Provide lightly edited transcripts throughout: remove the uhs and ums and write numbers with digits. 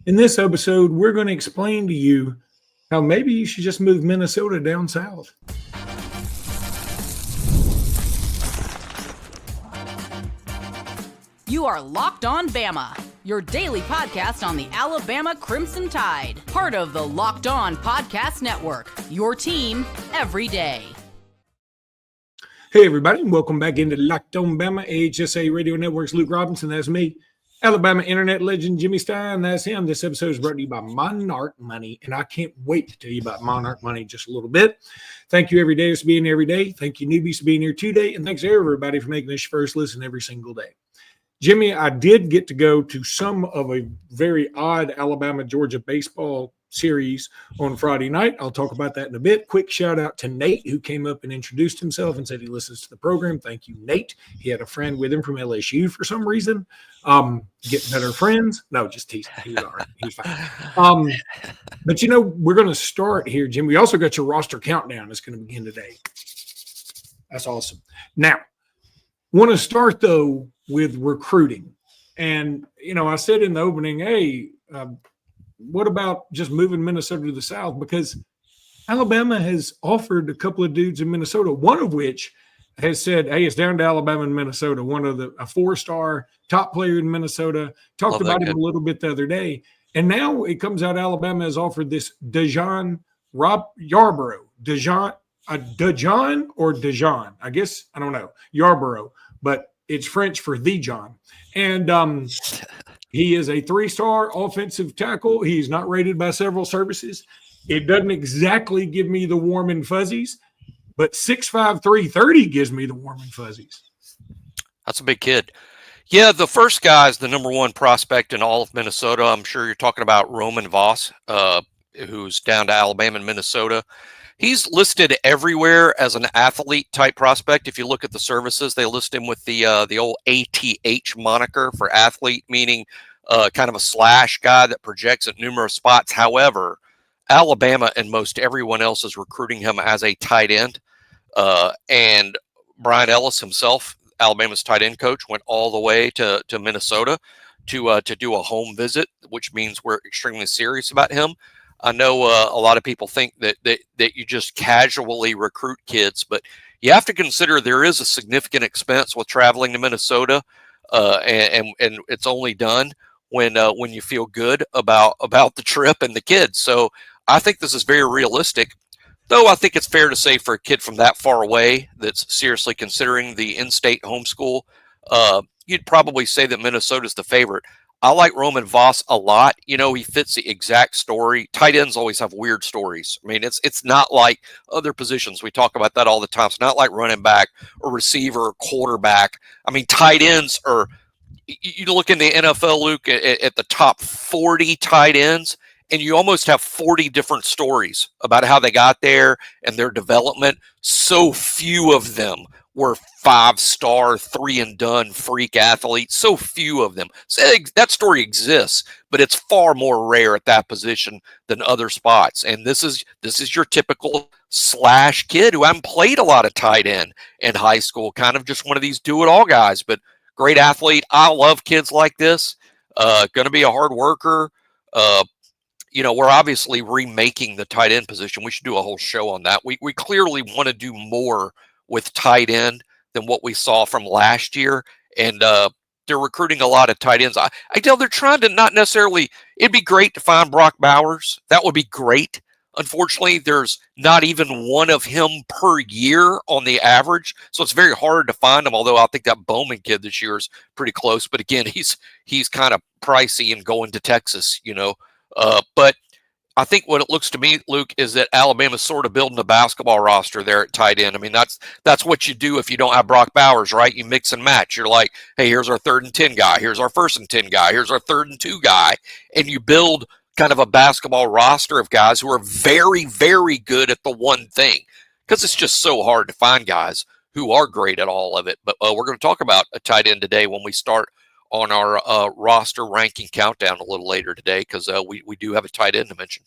In this episode, we're going to explain to you how maybe you should just move Minnesota down south. You are Locked On Bama, your daily podcast on the Alabama Crimson Tide, part of the Locked On Podcast Network, your team every day. Hey, everybody, and welcome back into Locked On Bama, AHSA Radio Network's Luke Robinson. That's me. Alabama internet legend Jimmy Stein, that's him. This episode is brought to you by Monarch Money, and I can't wait to tell you about Monarch Money just a little bit. Thank you, every day, for being here every day. Thank you, newbies, for being here today, and thanks, everybody, for making this your first listen every single day. Jimmy, I did get to go to some of a very odd Alabama-Georgia baseball series on Friday night. I'll talk about that in a bit. Quick shout out to Nate, who came up and introduced himself and said he listens to the program. Thank you, Nate. He had a friend with him from LSU for some reason. Get better friends. No, just teasing. He was all right. He was fine. But, you know, we're going to start here, Jim. We also got your roster countdown. It's going to begin today. That's awesome. Now, want to start, though, with recruiting. And, you know, I said in the opening, hey, what about just moving Minnesota to the south? Because Alabama has offered a couple of dudes in Minnesota, one of which has said, hey, it's down to Alabama and Minnesota, a four-star top player in Minnesota. Talked about him a little bit the other day. And now it comes out Alabama has offered this DaJohn, Rob Yarborough, DaJohn or DaJohn. I guess, I don't know, Yarborough, but it's French for DaJohn. And he is a three-star offensive tackle. He's not rated by several services. It doesn't exactly give me the warm and fuzzies, but 6'5", 330 gives me the warm and fuzzies. That's a big kid. Yeah, the first guy is the number one prospect in all of Minnesota. I'm sure you're talking about Roman Voss, who's down to Alabama and Minnesota. He's listed everywhere as an athlete-type prospect. If you look at the services, they list him with the old ATH moniker for athlete, meaning kind of a slash guy that projects at numerous spots. However, Alabama and most everyone else is recruiting him as a tight end. And Brian Ellis himself, Alabama's tight end coach, went all the way to Minnesota to do a home visit, which means we're extremely serious about him. I know a lot of people think that you just casually recruit kids, but you have to consider there is a significant expense with traveling to Minnesota, and it's only done when you feel good about the trip and the kids. So I think this is very realistic, though I think it's fair to say for a kid from that far away that's seriously considering the in-state homeschool, you'd probably say that Minnesota's the favorite. I like Roman Voss a lot. You know, he fits the exact story. Tight ends always have weird stories. I mean, it's not like other positions. We talk about that all the time. It's not like running back or receiver or quarterback. I mean, tight ends are, you look in the NFL, Luke, at the top 40 tight ends, and you almost have 40 different stories about how they got there and their development. So few of them were 5-star, 3-and-done freak athletes. So few of them. So that story exists, but it's far more rare at that position than other spots. And this is your typical slash kid who hasn't played a lot of tight end in high school, kind of just one of these do-it-all guys, but great athlete. I love kids like this. Going to be a hard worker. You know, we're obviously remaking the tight end position. We should do a whole show on that. We clearly want to do more with tight end than what we saw from last year. And they're recruiting a lot of tight ends. I tell they're trying to not necessarily, it'd be great to find Brock Bowers. That would be great. Unfortunately, there's not even one of him per year on the average. So it's very hard to find him, although I think that Bowman kid this year is pretty close. But again, he's kind of pricey and going to Texas, you know. But I think what it looks to me, Luke, is that Alabama's sort of building a basketball roster there at tight end. I mean, that's what you do if you don't have Brock Bowers, right? You mix and match. You're like, hey, here's our 3rd and 10 guy. Here's our 1st and 10 guy. Here's our 3rd and 2 guy. And you build kind of a basketball roster of guys who are very, very good at the one thing, because it's just so hard to find guys who are great at all of it. But we're going to talk about a tight end today when we start on our roster ranking countdown a little later today, because we do have a tight end to mention.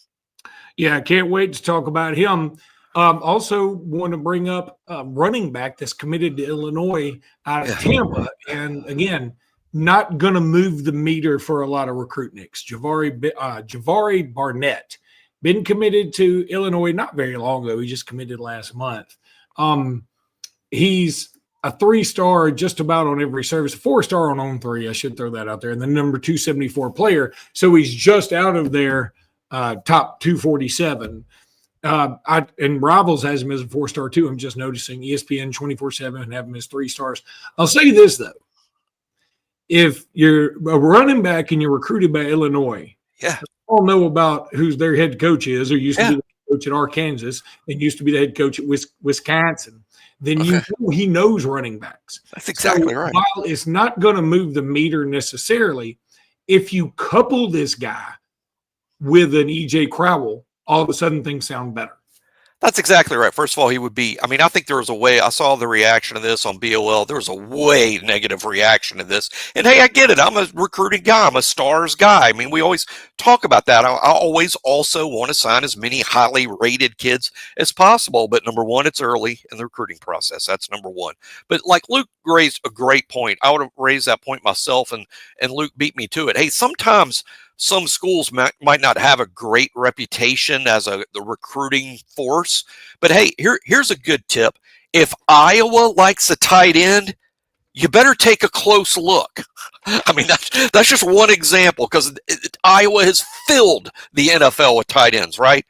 Yeah, I can't wait to talk about him. Also want to bring up a running back that's committed to Illinois out of Tampa. And again, not going to move the meter for a lot of recruitniks. Javari Barnett, been committed to Illinois not very long ago. He just committed last month. He's a 3-star just about on every service, a 4-star on 3. I should throw that out there. And the number 274 player. So he's just out of their top 247. And Rivals has him as a 4-star too. I'm just noticing ESPN 24/7 and have him as 3 stars. I'll say this though. If you're a running back and you're recruited by Illinois, all know about who's their head coach is, or used to be the coach at Arkansas and used to be the head coach at Wisconsin, then you know he knows running backs. That's exactly right. While it's not going to move the meter necessarily, if you couple this guy with an E.J. Crowell, all of a sudden things sound better. That's exactly right. First of all, he would be, I mean, I think there was a way, I saw the reaction of this on BOL. There was a way negative reaction to this. And hey, I get it. I'm a recruiting guy. I'm a stars guy. I mean, we always talk about that. I always also want to sign as many highly rated kids as possible. But number one, it's early in the recruiting process. That's number one. But like Luke raised a great point. I would have raised that point myself, and Luke beat me to it. Hey, sometimes some schools might not have a great reputation as the recruiting force, but hey, here's a good tip. If Iowa likes a tight end, you better take a close look. I mean, that's just one example, because Iowa has filled the NFL with tight ends, right?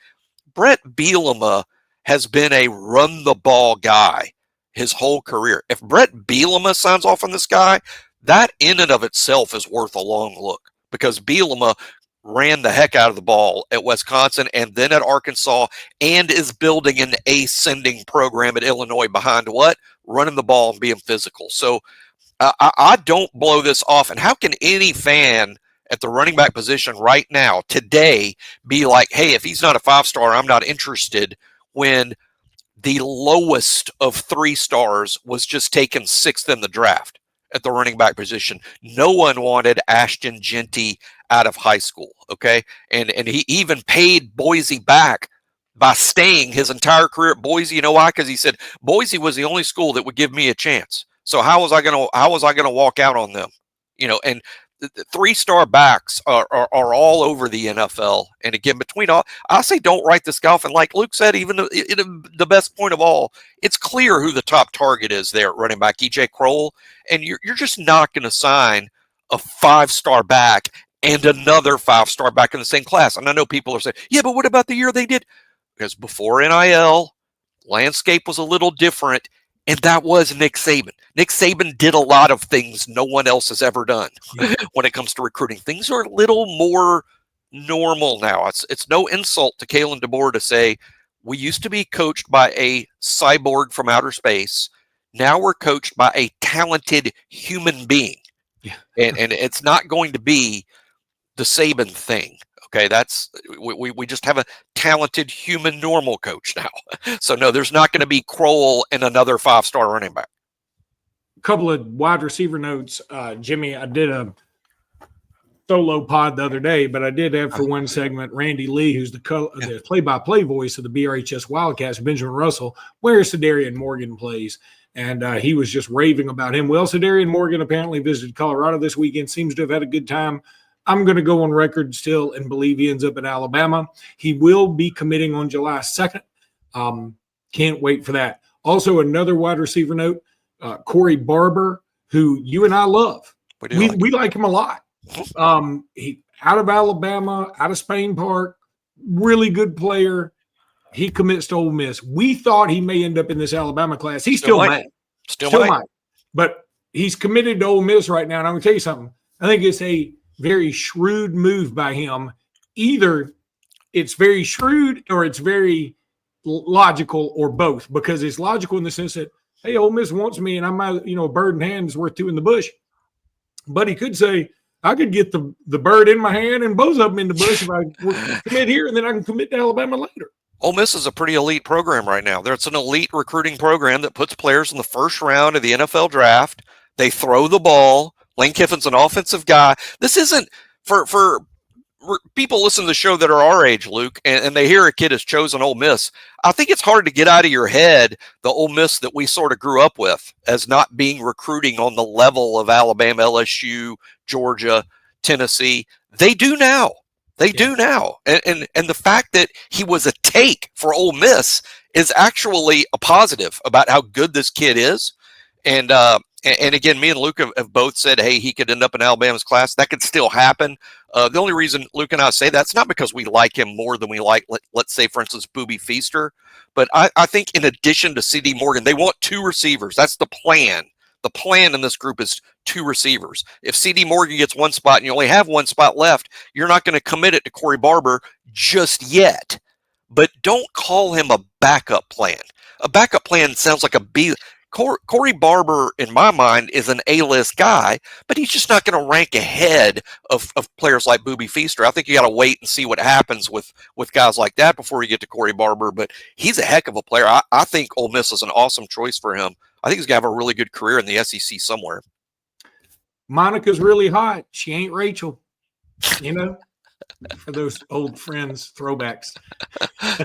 Brett Bielema has been a run-the-ball guy his whole career. If Brett Bielema signs off on this guy, that in and of itself is worth a long look. Because Bielema ran the heck out of the ball at Wisconsin and then at Arkansas, and is building an ascending program at Illinois behind what? Running the ball and being physical. So I don't blow this off. And how can any fan at the running back position right now, today, be like, hey, if he's not a 5-star, I'm not interested, when the lowest of 3 stars was just taken 6th in the draft at the running back position? No one wanted Ashton Genty out of high school, okay? And he even paid Boise back by staying his entire career at Boise. You know why? Because he said Boise was the only school that would give me a chance. So how was I gonna walk out on them? You know, and the 3-star backs are all over the NFL. And again, between all, I say don't write this guy off. And like Luke said, even the best point of all, it's clear who the top target is there at running back, E.J. Crowell. And you're just not going to sign a 5-star back and another 5-star back in the same class. And I know people are saying, yeah, but what about the year they did? Because before NIL, landscape was a little different. And that was Nick Saban. Nick Saban did a lot of things no one else has ever done when it comes to recruiting. Things are a little more normal now. It's no insult to Kalen DeBoer to say, we used to be coached by a cyborg from outer space. Now we're coached by a talented human being. Yeah. And it's not going to be the Saban thing. Okay, we just have a talented human normal coach now. So no, there's not going to be Crowell and another 5-star running back. A couple of wide receiver notes, Jimmy. I did a solo pod the other day, but I did have for one segment Randy Lee, who's the play-by-play voice of the BRHS Wildcats, Benjamin Russell, where Cederian Morgan plays. And he was just raving about him. Well, Cederian Morgan apparently visited Colorado this weekend, seems to have had a good time. I'm going to go on record still and believe he ends up at Alabama. He will be committing on July 2nd. Can't wait for that. Also, another wide receiver note, Corey Barber, who you and I love. We like him a lot. He out of Alabama, out of Spain Park, really good player. He commits to Ole Miss. We thought he may end up in this Alabama class. He still might. Still might. But he's committed to Ole Miss right now. And I'm going to tell you something. I think it's a very shrewd move by him. Either it's very shrewd or it's very logical, or both, because it's logical in the sense that, hey, Ole Miss wants me and I'm a bird in hand is worth 2 in the bush. But he could say, I could get the bird in my hand and both of them in the bush if I commit here, and then I can commit to Alabama later. Ole Miss is a pretty elite program right now. It's an elite recruiting program that puts players in the first round of the NFL draft. They throw the ball. Lane Kiffin's an offensive guy. This isn't for people listen to the show that are our age, Luke, and they hear a kid has chosen Ole Miss. I think it's hard to get out of your head the Ole Miss that we sort of grew up with as not being recruiting on the level of Alabama, LSU, Georgia, Tennessee. They do now. They do now. And the fact that he was a take for Ole Miss is actually a positive about how good this kid is. And again, me and Luke have both said, hey, he could end up in Alabama's class. That could still happen. The only reason Luke and I say that's not because we like him more than we like, let's say, for instance, Boobie Feaster. But I think in addition to C.D. Morgan, they want 2 receivers. That's the plan. The plan in this group is 2 receivers. If C.D. Morgan gets 1 spot and you only have 1 spot left, you're not going to commit it to Corey Barber just yet. But don't call him a backup plan. A backup plan sounds like a B. Corey Barber, in my mind, is an A-list guy, but he's just not going to rank ahead of players like Boobie Feaster. I think you got to wait and see what happens with guys like that before you get to Corey Barber, but he's a heck of a player. I think Ole Miss is an awesome choice for him. I think he's going to have a really good career in the SEC somewhere. Monica's really hot. She ain't Rachel, for those old friends, throwbacks.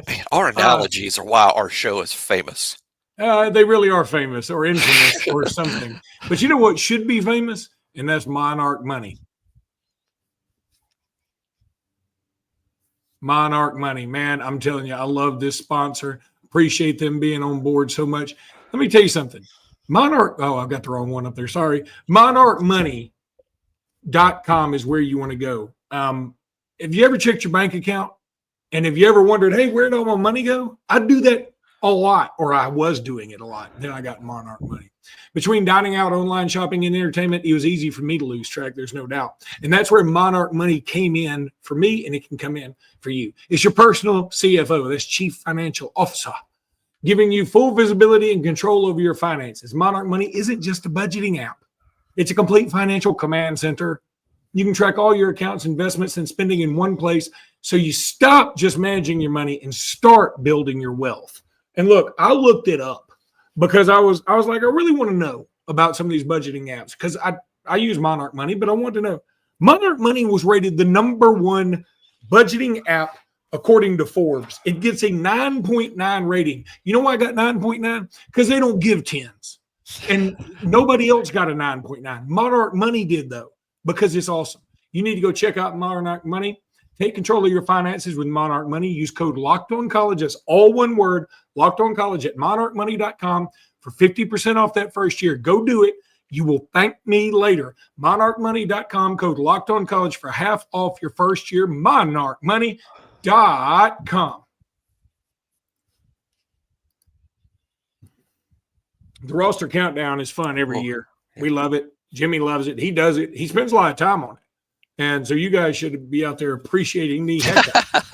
Man, our analogies are why our show is famous. They really are famous or infamous or something. But you know what should be famous? And that's Monarch Money. Monarch Money. Man, I'm telling you, I love this sponsor. Appreciate them being on board so much. Let me tell you something. I've got the wrong one up there. Sorry. MonarchMoney.com is where you want to go. Have you ever checked your bank account? And have you ever wondered, hey, where'd all my money go? I do that a lot, or I was doing it a lot. Then I got Monarch Money. Between dining out, online shopping, and entertainment, it was easy for me to lose track. There's no doubt. And that's where Monarch Money came in for me, and it can come in for you. It's your personal CFO. That's Chief Financial Officer, giving you full visibility and control over your finances. Monarch Money isn't just a budgeting app. It's a complete financial command center. You can track all your accounts, investments, and spending in one place, so you stop just managing your money and start building your wealth. And look, I looked it up because I was like, I really want to know about some of these budgeting apps because I use Monarch Money, but I want to know. Monarch Money was rated the #1 budgeting app according to Forbes. It gets a 9.9 rating. You know why I got 9.9? Because they don't give 10s. And nobody else got a 9.9. Monarch Money did, though, because it's awesome. You need to go check out Monarch Money. Take control of your finances with Monarch Money. Use code LOCKEDONCollege. That's all one word, LOCKEDONCollege at monarchmoney.com for 50% off that first year. Go do it. You will thank me later. monarchmoney.com, code LOCKEDONCollege for half off your first year. monarchmoney.com. The roster countdown is fun every year. We love it. Jimmy loves it. He does it. He spends a lot of time on it. And so you guys should be out there appreciating the heck out of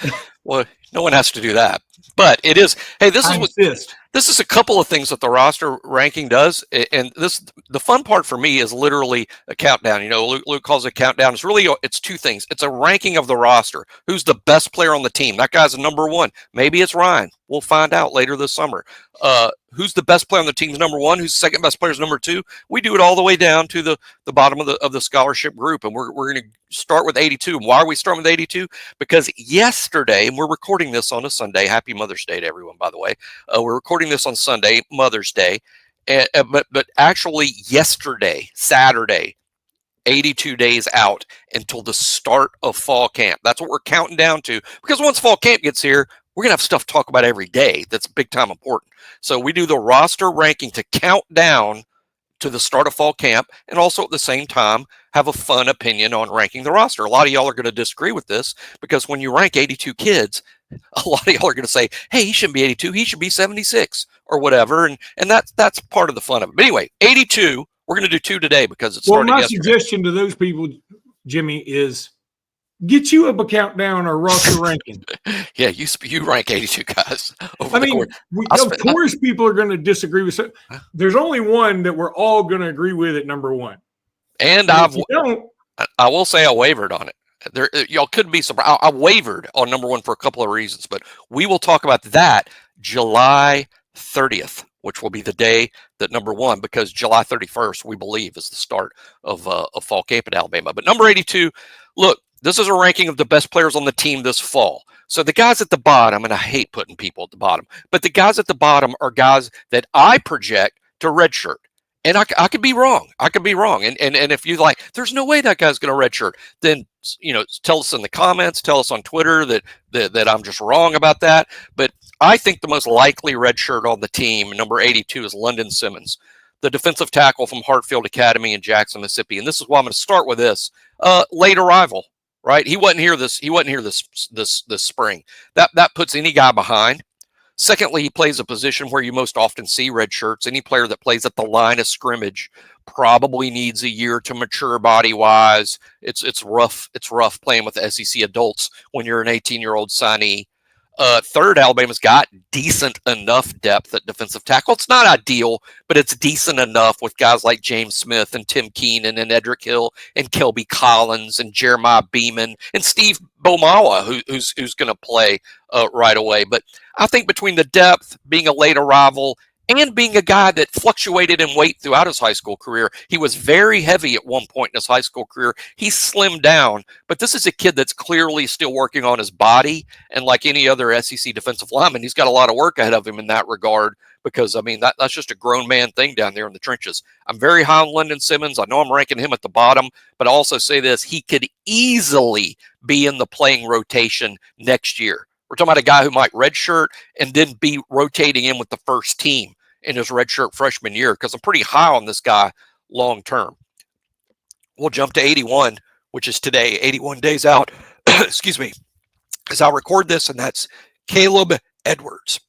it. Well, no one has to do that. But it is, hey, this is a couple of things that the roster ranking does. And the fun part for me is literally a countdown. You know, Luke calls it a countdown. It's 2 things. It's a ranking of the roster. Who's the best player on the team? That guy's a #1. Maybe it's Ryan. We'll find out later this summer. Who's the best player on the team's #1? Who's the second best player's #2? We do it all the way down to the bottom of the scholarship group. And we're going to start with 82. Why are we starting with 82? Because yesterday, and we're recording this on a Sunday. Happy Mother's Day to everyone, by the way. We're recording this on Sunday, Mother's Day. But actually yesterday, Saturday, 82 days out until the start of fall camp. That's what we're counting down to. Because once fall camp gets here, we're going to have stuff to talk about every day that's big time important. So we do the roster ranking to count down to the start of fall camp, and also at the same time have a fun opinion on ranking the roster. A lot of y'all are going to disagree with this because when you rank 82 kids, a lot of y'all are going to say, hey, he shouldn't be 82, he should be 76 or whatever. And that's part of the fun of it. But anyway, 82, we're going to do 2 today because it started yesterday. My suggestion to those people, Jimmy, is get you up a countdown or roster ranking. Yeah, you rank 82 guys. Of course, people are going to disagree with. There's only one that we're all going to agree with at #1. And I will say I wavered on it. Y'all could be surprised. I wavered on #1 for a couple of reasons, but we will talk about that July 30th, which will be the day that #1, because July 31st, we believe, is the start of fall camp at Alabama. But number 82, look, This is a ranking of the best players on the team this fall. So the guys at the bottom, and I hate putting people at the bottom, but the guys at the bottom are guys that I project to redshirt. And I could be wrong. I could be wrong. And if you like, there's no way that guy's going to redshirt, then, tell us in the comments, tell us on Twitter that I'm just wrong about that. But I think the most likely redshirt on the team, number 82, is London Simmons, the defensive tackle from Hartfield Academy in Jackson, Mississippi. And this is why I'm going to start with this. Late arrival, right? He wasn't here this spring. That puts any guy behind. Secondly, he plays a position where you most often see red shirts. Any player that plays at the line of scrimmage probably needs a year to mature body-wise. It's rough. It's rough playing with the SEC adults when you're an 18-year-old signee. Third, Alabama's got decent enough depth at defensive tackle. It's not ideal, but it's decent enough with guys like James Smith and Tim Keenan and Edric Hill and Kelby Collins and Jeremiah Beeman and Steve Bomawa, who's going to play right away. But I think between the depth, being a late arrival, and being a guy that fluctuated in weight throughout his high school career. He was very heavy at one point in his high school career. He slimmed down, but this is a kid that's clearly still working on his body. And like any other SEC defensive lineman, he's got a lot of work ahead of him in that regard because, that's just a grown man thing down there in the trenches. I'm very high on London Simmons. I know I'm ranking him at the bottom, but I also say this, he could easily be in the playing rotation next year. We're talking about a guy who might redshirt and then be rotating in with the first team in his redshirt freshman year because I'm pretty high on this guy long term. We'll jump to 81, which is today, 81 days out, excuse me, as I record this, and that's Caleb Edwards,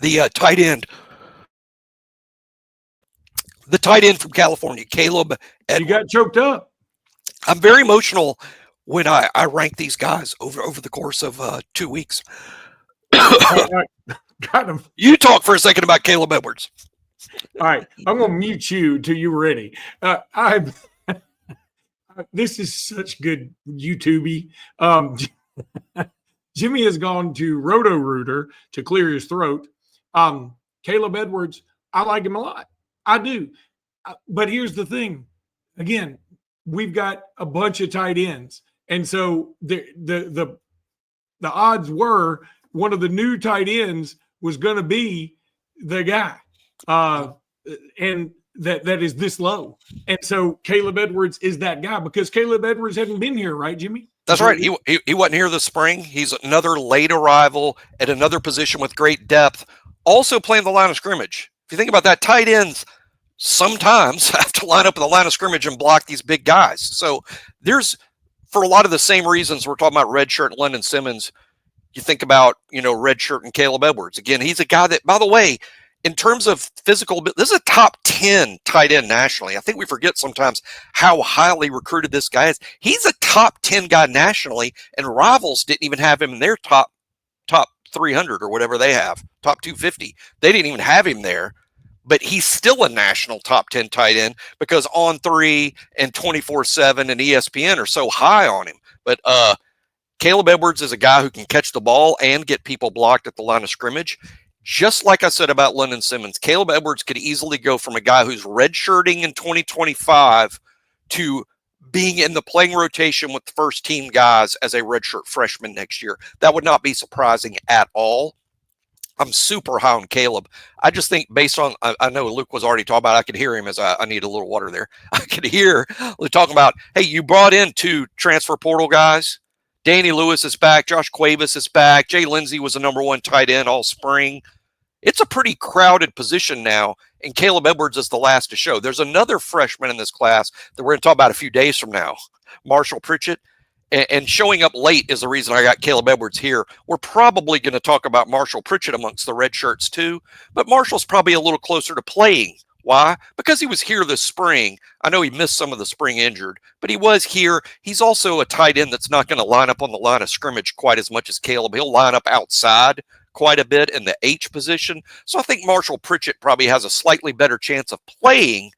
the tight end. The tight end from California, Caleb Edwards. You got choked up. I'm very emotional when I rank these guys over the course of 2 weeks. Got him. You talk for a second about Caleb Edwards. All right, I'm going to mute you till you're ready. This is such good YouTubey. Jimmy has gone to Roto-Rooter to clear his throat. Caleb Edwards, I like him a lot. I do. But here's the thing. Again, we've got a bunch of tight ends. And so the odds were one of the new tight ends was going to be the guy. And that is this low. And so Caleb Edwards is that guy because Caleb Edwards hadn't been here, right, Jimmy? That's right. He wasn't here this spring. He's another late arrival at another position with great depth, also playing the line of scrimmage. If you think about that, tight ends sometimes have to line up in the line of scrimmage and block these big guys. So there's, for a lot of the same reasons we're talking about redshirt and London Simmons, you think about, redshirt and Caleb Edwards. Again, he's a guy that, by the way, in terms of physical, this is a top 10 tight end nationally. I think we forget sometimes how highly recruited this guy is. He's a top 10 guy nationally, and rivals didn't even have him in their top 300 or whatever they have, top 250. They didn't even have him there, but he's still a national top 10 tight end because On3 and 24/7 and ESPN are so high on him. But Caleb Edwards is a guy who can catch the ball and get people blocked at the line of scrimmage. Just like I said about London Simmons, Caleb Edwards could easily go from a guy who's redshirting in 2025 to being in the playing rotation with the first team guys as a redshirt freshman next year. That would not be surprising at all. I'm super high on Caleb. I just think based on, I know Luke was already talking about, I could hear him as I need a little water there. I could hear Luke talking about, hey, you brought in 2 transfer portal guys. Danny Lewis is back. Josh Cuevas is back. Jay Lindsey was the number 1 tight end all spring. It's a pretty crowded position now, and Caleb Edwards is the last to show. There's another freshman in this class that we're going to talk about a few days from now, Marshall Pritchett, and showing up late is the reason I got Caleb Edwards here. We're probably going to talk about Marshall Pritchett amongst the red shirts too, but Marshall's probably a little closer to playing. Why? Because he was here this spring. I know he missed some of the spring injured, but he was here. He's also a tight end that's not going to line up on the line of scrimmage quite as much as Caleb. He'll line up outside quite a bit in the H position. So I think Marshall Pritchett probably has a slightly better chance of playing,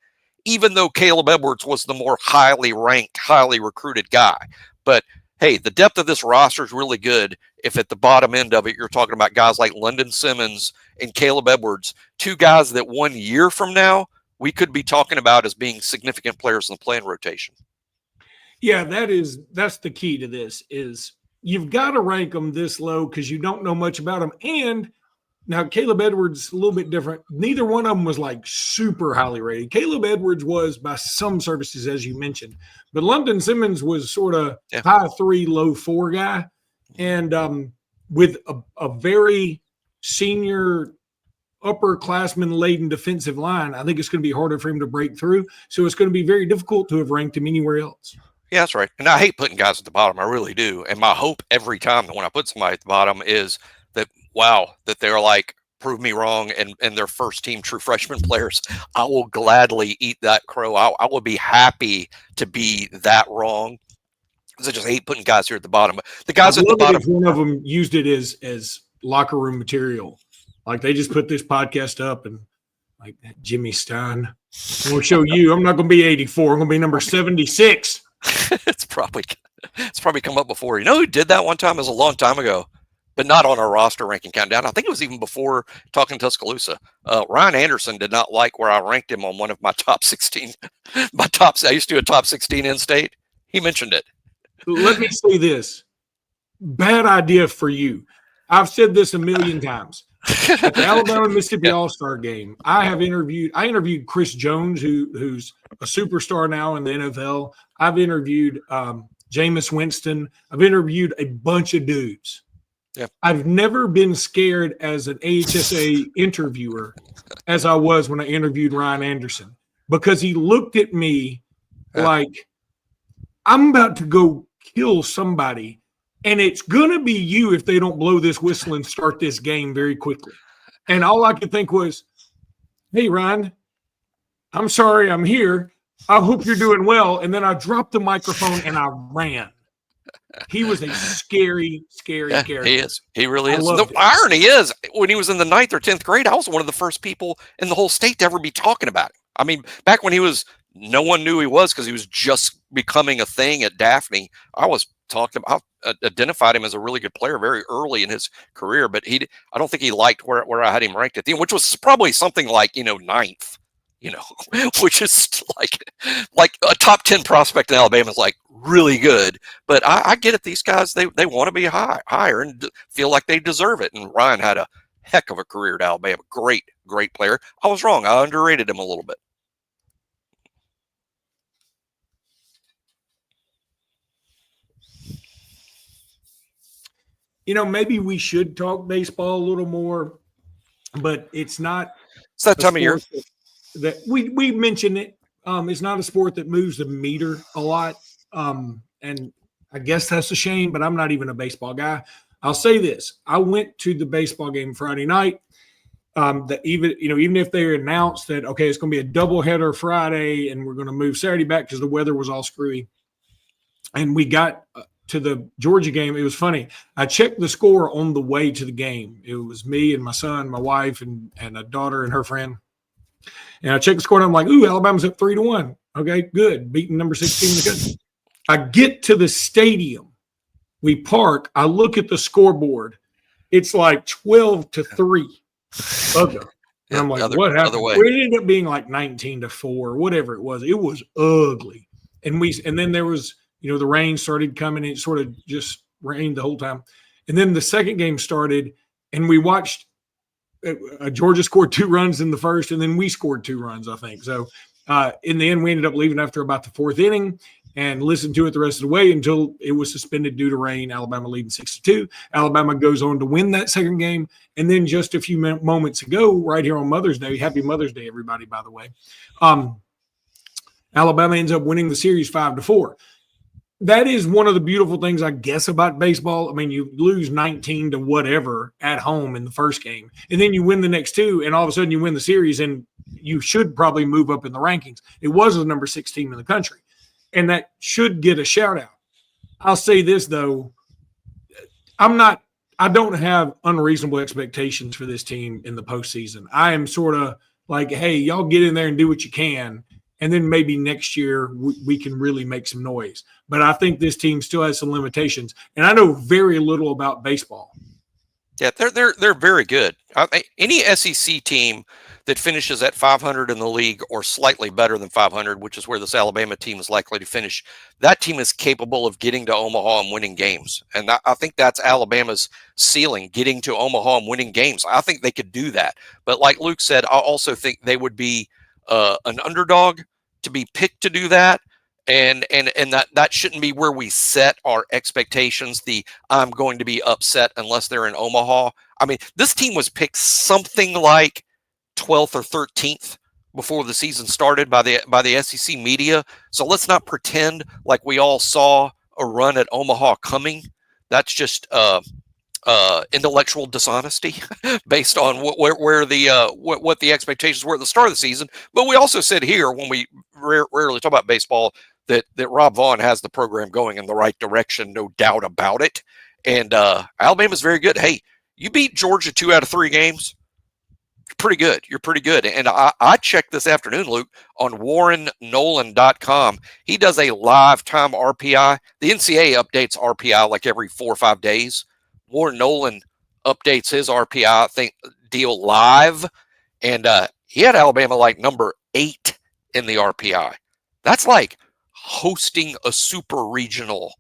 even though Caleb Edwards was the more highly ranked, highly recruited guy. But hey, the depth of this roster is really good. If at the bottom end of it, you're talking about guys like London Simmons and Caleb Edwards, 2 guys that 1 year from now, we could be talking about as being significant players in the playing rotation. Yeah, that's the key to this is you've got to rank them this low because you don't know much about them. And now Caleb Edwards a little bit different. Neither one of them was like super highly rated. Caleb Edwards was by some services, as you mentioned, but London Simmons was sort of high 3, low 4 guy, and with a very senior upperclassman laden defensive line. I think it's going to be harder for him to break through. So it's going to be very difficult to have ranked him anywhere else. Yeah, that's right. And I hate putting guys at the bottom. I really do. And my hope every time that when I put somebody at the bottom is that, wow, that they're like, prove me wrong, and their first team true freshman players. I will gladly eat that crow. I will be happy to be that wrong. Because I just hate putting guys here at the bottom. But the guys at the bottom. One of them used it as locker room material. Like they just put this podcast up and like that Jimmy Stein. I'm going to show you. I'm not going to be 84. I'm going to be number 76. It's probably come up before. You know who did that one time? It was a long time ago, but not on our roster ranking countdown. I think it was even before talking Tuscaloosa. Ryan Anderson did not like where I ranked him on one of my top 16. I used to do a top 16 in state. He mentioned it. Let me say this. Bad idea for you. I've said this a million times. At the Alabama-Mississippi All-Star game, I interviewed Chris Jones, who's a superstar now in the NFL. I've interviewed Jameis Winston. I've interviewed a bunch of dudes. Yeah. I've never been scared as an AHSA interviewer as I was when I interviewed Ryan Anderson, because he looked at me like, I'm about to go kill somebody, and it's going to be you if they don't blow this whistle and start this game very quickly. And all I could think was, hey, Ryan, I'm sorry I'm here. I hope you're doing well. And then I dropped the microphone and I ran. He was a scary character. He is. He really is. The irony is, when he was in the 9th or 10th grade, I was one of the first people in the whole state to ever be talking about him. I mean, back when no one knew he was because he was just becoming a thing at Daphne. I identified him as a really good player very early in his career, but I don't think he liked where I had him ranked at the end, which was probably something like, 9th, which is like a top 10 prospect in Alabama is like really good. But I get it. These guys, they want to be higher and feel like they deserve it. And Ryan had a heck of a career at Alabama. Great player. I was wrong. I underrated him a little bit. Maybe we should talk baseball a little more, but it's not. It's that time of year that we mentioned it. It's not a sport that moves the meter a lot. And I guess that's a shame, but I'm not even a baseball guy. I'll say this. I went to the baseball game Friday night. That even if they announced that, okay, it's going to be a doubleheader Friday and we're going to move Saturday back because the weather was all screwy. And we got to the Georgia game. It was funny. I checked the score on the way to the game. It was me and my son, my wife, and a daughter and her friend. And I checked the score and I'm like, ooh, Alabama's up 3-1. Okay, good. Beating number 16 in the country. I get to the stadium. We park. I look at the scoreboard. It's like 12-3. And I'm like, what happened? It ended up being like 19-4, whatever it was. It was ugly. And then there was, the rain started coming, and it sort of just rained the whole time. And then the second game started, and we watched Georgia scored 2 runs in the first, and then we scored 2 runs, I think. So in the end, we ended up leaving after about the 4th inning and listened to it the rest of the way until it was suspended due to rain. Alabama leading 6-2. Alabama goes on to win that second game. And then just a few moments ago, right here on Mother's Day, happy Mother's Day, everybody, by the way, Alabama ends up winning the series 5-4. That is one of the beautiful things, I guess, about baseball. I mean, you lose 19 to whatever at home in the first game, and then you win the next 2, and all of a sudden you win the series, and you should probably move up in the rankings. It was the number 6 team in the country, and that should get a shout-out. I'll say this, though. I don't have unreasonable expectations for this team in the postseason. I am sort of like, hey, y'all get in there and do what you can, and then maybe next year we can really make some noise. But I think this team still has some limitations. And I know very little about baseball. Yeah, they're very good. Any SEC team that finishes at 500 in the league or slightly better than 500, which is where this Alabama team is likely to finish, that team is capable of getting to Omaha and winning games. And I think that's Alabama's ceiling, getting to Omaha and winning games. I think they could do that. But like Luke said, I also think they would be an underdog to be picked to do that. And that shouldn't be where we set our expectations. I'm going to be upset unless they're in Omaha. I mean, this team was picked something like 12th or 13th before the season started by the SEC media. So let's not pretend like we all saw a run at Omaha coming. That's just intellectual dishonesty based on what the expectations were at the start of the season. But we also said here, when we rarely talk about baseball, that Rob Vaughn has the program going in the right direction, no doubt about it. And Alabama's very good. Hey, you beat Georgia 2 out of 3 games. You're pretty good. You're pretty good. And I checked this afternoon, Luke, on WarrenNolan.com. He does a live time RPI. The NCAA updates RPI like every 4 or 5 days. Warren Nolan updates his RPI, I think, deal live. And he had Alabama like number 8 in the RPI. That's like hosting a super regional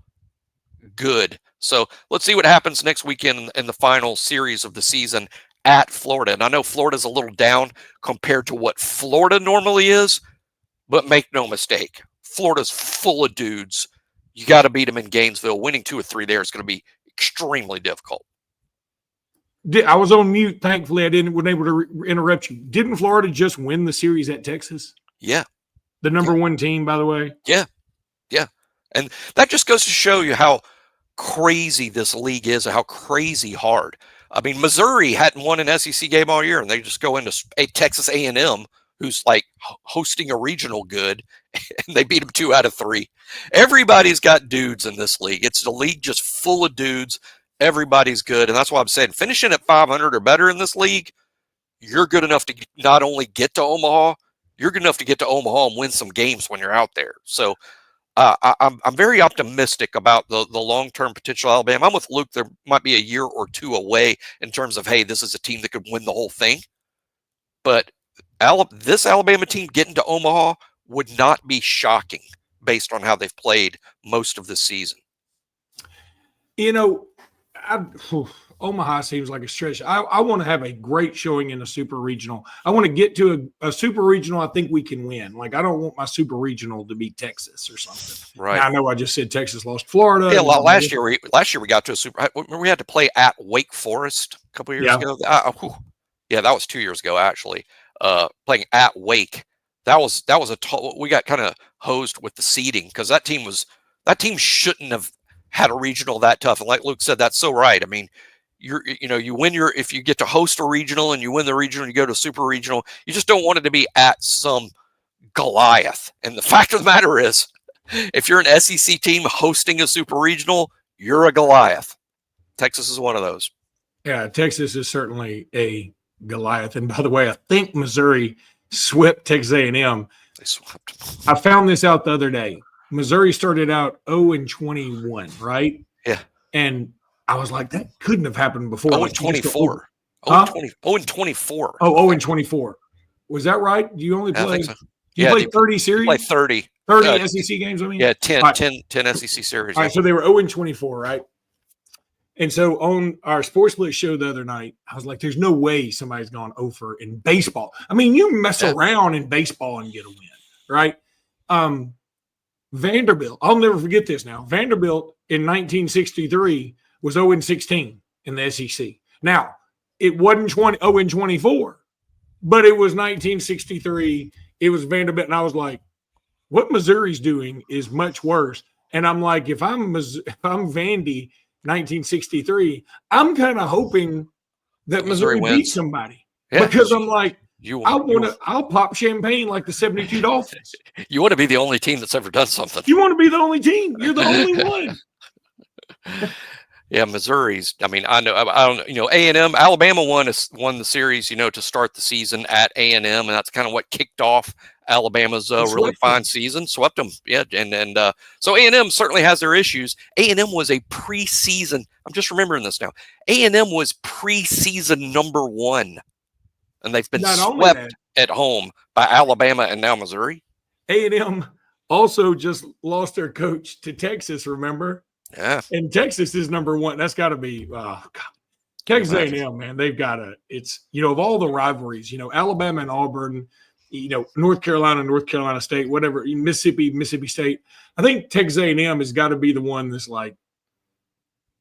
good. So let's see what happens next weekend in the final series of the season at Florida. And I know Florida's a little down compared to what Florida normally is, but make no mistake, Florida's full of dudes. You got to beat them in Gainesville. Winning 2 or 3 there is going to be extremely difficult. I was on mute. Thankfully, wasn't able to interrupt you. Didn't Florida just win the series at Texas? Yeah. The number 1 team, by the way. Yeah. Yeah. And that just goes to show you how crazy this league is and how crazy hard. I mean, Missouri hadn't won an SEC game all year, and they just go into Texas A&M, who's like hosting a regional good, and they beat them 2 out of 3. Everybody's got dudes in this league. It's the league just full of dudes. Everybody's good, and that's why I'm saying finishing at 500 or better in this league, you're good enough to not only get to Omaha, you're good enough to get to Omaha and win some games when you're out there. So I'm very optimistic about the long-term potential of Alabama. I'm with Luke. There might be a year or 2 away in terms of, hey, this is a team that could win the whole thing. But this Alabama team getting to Omaha would not be shocking based on how they've played most of the season. You know, Omaha seems like a stretch. I want to have a great showing in a super regional. I want to get to a super regional I think we can win. Like, I don't want my super regional to be Texas or something. Right. Now, I know I just said Texas lost Florida. Yeah, well, last year we got to a super. We had to play at Wake Forest a couple of years ago. Yeah, that was 2 years ago actually. Playing at Wake. That was we got kind of hosed with the seeding because that team shouldn't have had a regional that tough. And like Luke said, that's so right. I mean, if you get to host a regional and you win the regional, you go to a super regional, you just don't want it to be at some Goliath. And the fact of the matter is, if you're an SEC team hosting a super regional, you're a Goliath. Texas is one of those. Yeah, Texas is certainly a Goliath. And by the way, I think Missouri swept Texas A&M. They swept. I found this out the other day. Missouri started out 0-21, right? Yeah. And I was like, that couldn't have happened before. 0-24. Huh? 0-24. Oh, 0-24. Was that right? Do you only play? So. You played 30 series? Play 30. 30 SEC games, I mean? Yeah, 10 right. 10 SEC series. All right, so they were 0-24, right? And so on our Sports Blitz show the other night, I was like, there's no way somebody's gone over in baseball. I mean, you mess around in baseball and get a win, right? Vanderbilt, I'll never forget this now. Vanderbilt in 1963 was 0-16 in the SEC. Now, it wasn't 0-24, but it was 1963. It was Vanderbilt, and I was like, what Missouri's doing is much worse. And I'm like, if I'm Vandy 1963, I'm kind of hoping that Missouri beats somebody because I'm like, I'll pop champagne like the 72 Dolphins. You want to be the only team that's ever done something. You want to be the only team. You're the only one. Yeah, Missouri's. I mean, I know. I don't. A&M, Alabama won the series. To start the season at A&M, and that's kind of what kicked off Alabama's really fine season. Swept them. Yeah, and so A&M certainly has their issues. A&M was a preseason. I'm just remembering this now. A&M was preseason number 1, and they've been swept at home by Alabama and now Missouri. A&M also just lost their coach to Texas. Remember? Yeah. And Texas is number 1. That's got to be Texas A&M, man. They've got it's, of all the rivalries, Alabama and Auburn, North Carolina State, whatever, Mississippi State. I think Texas A&M has got to be the one that's like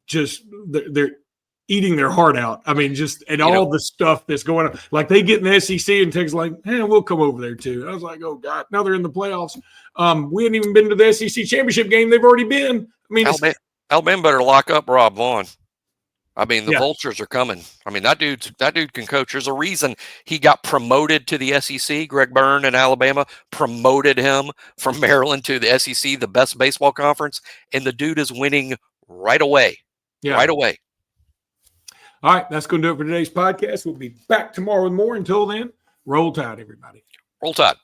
just they're eating their heart out. I mean, all the stuff that's going on. Like they get in the SEC and Texas like, we'll come over there too. I was like, oh God, now they're in the playoffs. We hadn't even been to the SEC championship game. They've already been. I mean, Alabama better lock up Rob Vaughn. I mean, the vultures are coming. I mean, that dude can coach. There's a reason he got promoted to the SEC. Greg Byrne in Alabama promoted him from Maryland to the SEC, the best baseball conference, and the dude is winning right away. Yeah. Right away. All right, that's going to do it for today's podcast. We'll be back tomorrow with more. Until then, roll tide, everybody. Roll tide.